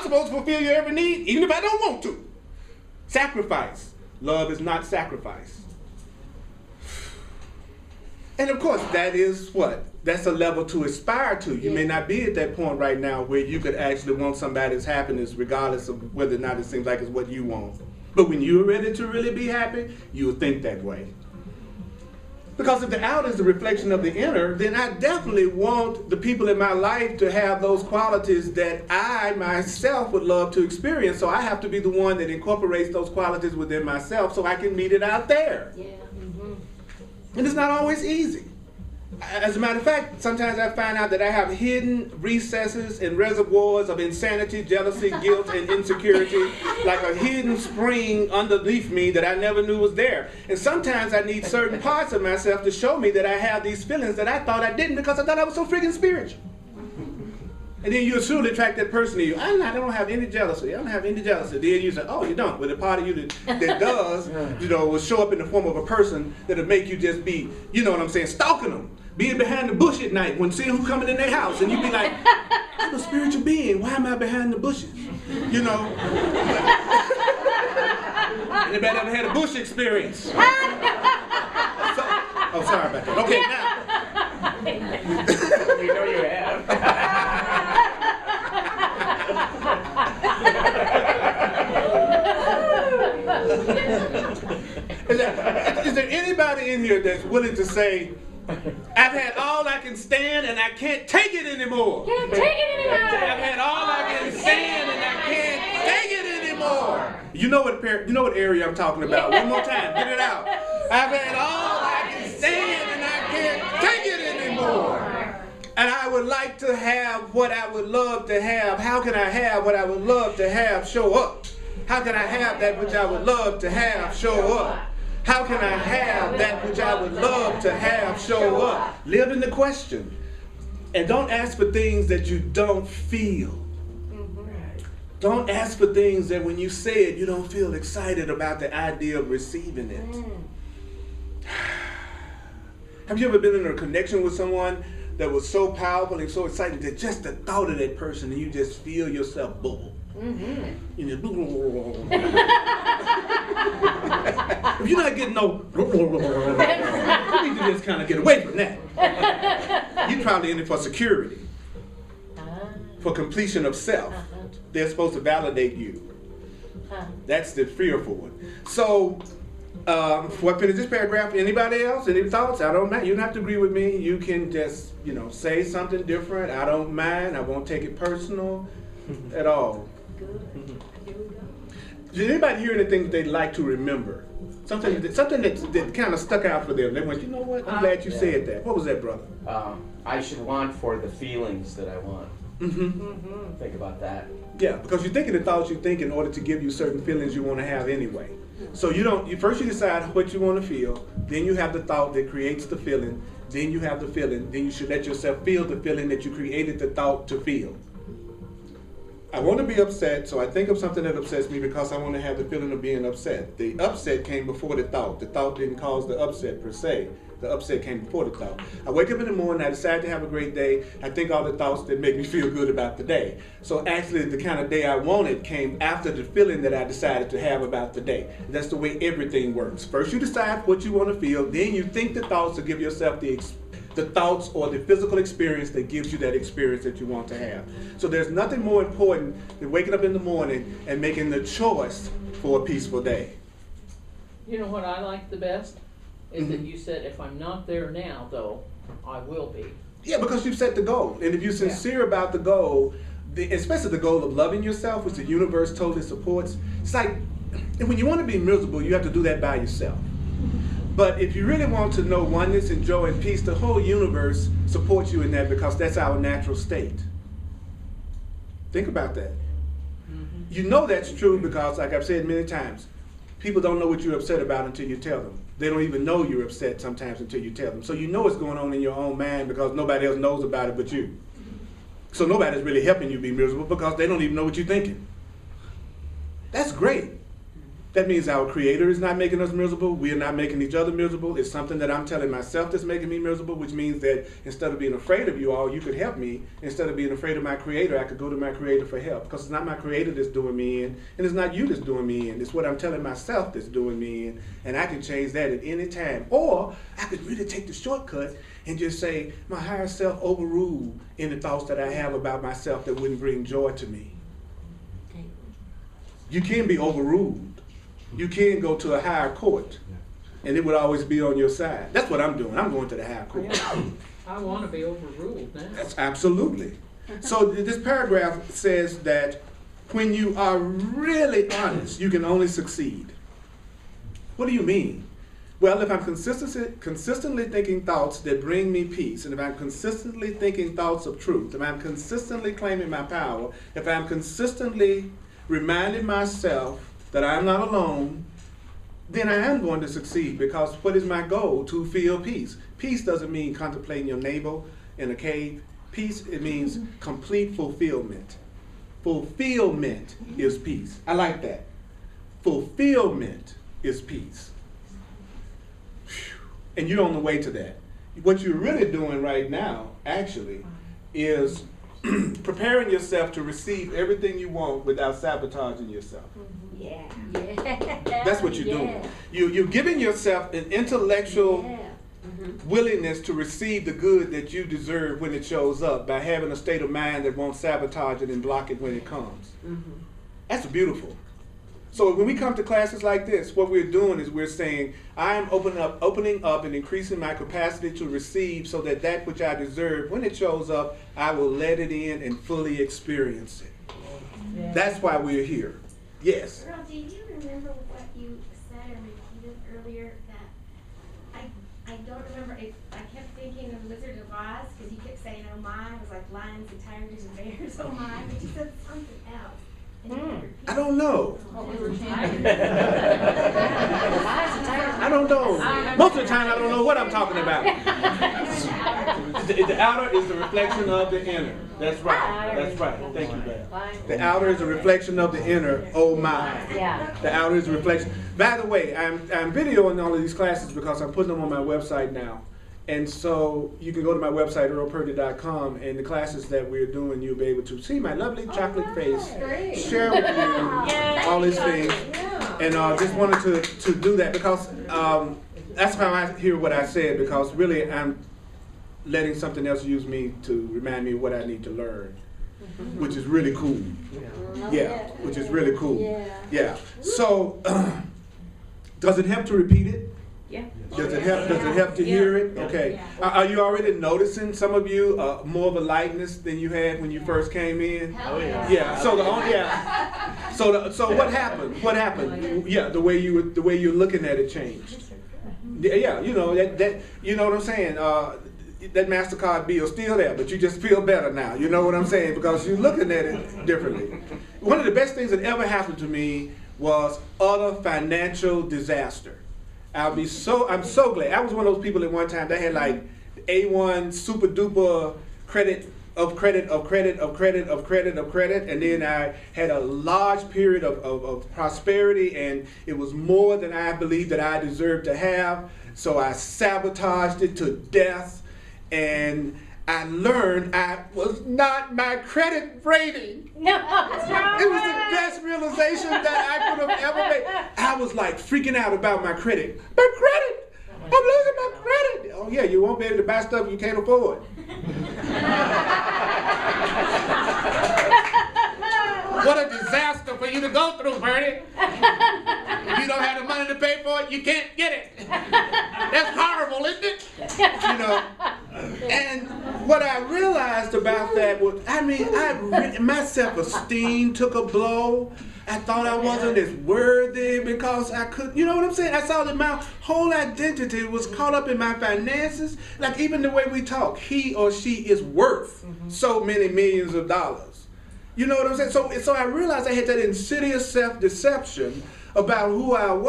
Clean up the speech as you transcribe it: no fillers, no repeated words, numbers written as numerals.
supposed to fulfill your every need, even if I don't want to. Sacrifice. Love is not sacrifice. And of course, that is what? That's a level to aspire to. You may not be at that point right now where you could actually want somebody's happiness regardless of whether or not it seems like it's what you want. But when you're ready to really be happy, you'll think that way. Because if the outer is the reflection of the inner, then I definitely want the people in my life to have those qualities that I myself would love to experience. So I have to be the one that incorporates those qualities within myself so I can meet it out there. Yeah. And it's not always easy. As a matter of fact, sometimes I find out that I have hidden recesses and reservoirs of insanity, jealousy, guilt, and insecurity, like a hidden spring underneath me that I never knew was there. And sometimes I need certain parts of myself to show me that I have these feelings that I thought I didn't because I thought I was so freaking spiritual. And then you assume to attract that person to you. I don't have any jealousy. I don't have any jealousy. Then you say, oh, you don't. But the part of you that does, will show up in the form of a person that'll make you just be, stalking them. Being behind the bush at night when seeing who's coming in their house. And you be like, I'm a spiritual being. Why am I behind the bushes? Anybody ever had a bush experience? Sorry about that. Okay, now. We know you have. Is there anybody in here that's willing to say, I've had all I can stand and I can't take it anymore? Can't take it anymore. I've had all I can stand and I can't take it anymore. You know what area I'm talking about. One more time, get it out. I've had all I can stand and I can't take it anymore. And I would like to have what I would love to have. How can I have what I would love to have show up? How can I have that which I would love to have show up? How can I have that which I would love to have show up? Live in the question. And don't ask for things that you don't feel. Don't ask for things that when you say it, you don't feel excited about the idea of receiving it. Have you ever been in a connection with someone that was so powerful and so exciting that just the thought of that person and you just feel yourself bubble? You just, if you're not getting no, you need to just kind of get away from that. You're probably in it for security, for completion of self. They're supposed to validate you. That's the fearful one. So, before I finish this paragraph, anybody else? Any thoughts? I don't mind. You don't have to agree with me. You can just, say something different. I don't mind. I won't take it personal at all. Good. Here we go. Did anybody hear anything that they'd like to remember? Something that kind of stuck out for them. They went, you know what? I'm glad you said that. What was that, brother? I should want for the feelings that I want. Think about that. Yeah, because you're thinking the thoughts you think in order to give you certain feelings you want to have anyway. So first you decide what you want to feel, then you have the thought that creates the feeling, then you have the feeling, then you should let yourself feel the feeling that you created the thought to feel. I want to be upset, so I think of something that upsets me because I want to have the feeling of being upset. The upset came before the thought. The thought didn't cause the upset per se. The upset came before the thought. I wake up in the morning, I decide to have a great day. I think all the thoughts that make me feel good about the day. So actually the kind of day I wanted came after the feeling that I decided to have about the day. That's the way everything works. First you decide what you want to feel, then you think the thoughts to give yourself the thoughts or the physical experience that gives you that experience that you want to have. So there's nothing more important than waking up in the morning and making the choice for a peaceful day. You know what I like the best? Is that you said, if I'm not there now, though, I will be. Yeah, because you've set the goal. And if you're sincere about the goal, especially the goal of loving yourself, which the universe totally supports, it's like, when you want to be miserable, you have to do that by yourself. But if you really want to know oneness and joy and peace, the whole universe supports you in that because that's our natural state. Think about that. You know that's true because, like I've said many times, people don't know what you're upset about until you tell them. They don't even know you're upset sometimes until you tell them. So you know what's going on in your own mind because nobody else knows about it but you. So nobody's really helping you be miserable because they don't even know what you're thinking. That's great. That means our Creator is not making us miserable. We are not making each other miserable. It's something that I'm telling myself that's making me miserable, which means that instead of being afraid of you all, you could help me. Instead of being afraid of my Creator, I could go to my Creator for help. Because it's not my Creator that's doing me in, and it's not you that's doing me in. It's what I'm telling myself that's doing me in. And I can change that at any time. Or I could really take the shortcut and just say, my higher self overruled any thoughts that I have about myself that wouldn't bring joy to me. You can be overruled. You can go to a higher court, and it would always be on your side. That's what I'm doing. I'm going to the higher court. I want to be overruled now. That's absolutely. So this paragraph says that when you are really honest, you can only succeed. What do you mean? Well, if I'm consistently thinking thoughts that bring me peace, and if I'm consistently thinking thoughts of truth, if I'm consistently claiming my power, if I'm consistently reminding myself that I'm not alone, then I am going to succeed, because what is my goal? To feel peace. Peace doesn't mean contemplating your neighbor in a cave. Peace, it means complete fulfillment. Fulfillment is peace. I like that. Fulfillment is peace. And you're on the way to that. What you're really doing right now, actually, is preparing yourself to receive everything you want without sabotaging yourself. Yeah. That's what you're doing. You're giving yourself an intellectual willingness to receive the good that you deserve when it shows up, by having a state of mind that won't sabotage it and block it when it comes. That's beautiful. So when we come to classes like this, what we're doing is we're saying, I am opening up and increasing my capacity to receive, so that that which I deserve, when it shows up, I will let it in and fully experience it. Yeah. That's why we're here. Yes. Earl, do you remember what you said or repeated earlier? That I don't remember. I kept thinking of Wizard of Oz, because he kept saying, oh my. It was like lions and tigers and bears, oh my. But you said something else. I don't know. I don't know. Most of the time I don't know what I'm talking about. The outer is the reflection of the inner. That's right. That's right. Thank you, Beth. The outer is a reflection of the inner. Oh my. Yeah. The outer is a reflection. By the way, I'm videoing all of these classes because I'm putting them on my website now. And so you can go to my website, earlpurdy.com, and the classes that we're doing, you'll be able to see my lovely chocolate face, share with you all these things. And just wanted to do that because that's how I hear what I said, because really I'm letting something else use me to remind me of what I need to learn, which is really cool. Yeah, which is really cool. Yeah. So does it help to repeat it? Yeah. Does it help? Does it help to hear it? Okay. Are you already noticing, some of you, more of a lightness than you had when you first came in? Oh yeah. Yeah. So what happened? What happened? Yeah. The way you're looking at it changed. Yeah. You know that. You know what I'm saying? That MasterCard bill still there, but you just feel better now. You know what I'm saying? Because you're looking at it differently. One of the best things that ever happened to me was utter financial disaster. I'm so glad. I was one of those people at one time that had like A1 super duper credit, and then I had a large period of prosperity, and it was more than I believed that I deserved to have. So I sabotaged it to death, and I learned I was not my credit rating. No, that's right. It was the best realization that I could have ever made. I was like freaking out about my credit. My credit! I'm losing my credit! Oh yeah, you won't be able to buy stuff you can't afford. What a disaster for you to go through, Purdy. If you don't have the money to pay for it, you can't get it. That's horrible, isn't it? You know. And what I realized about that was, my self-esteem took a blow. I thought I wasn't as worthy because I couldn't, you know what I'm saying? I saw that my whole identity was caught up in my finances. Like even the way we talk, he or she is worth so many millions of dollars. You know what I'm saying? So I realized I had that insidious self-deception about who I was.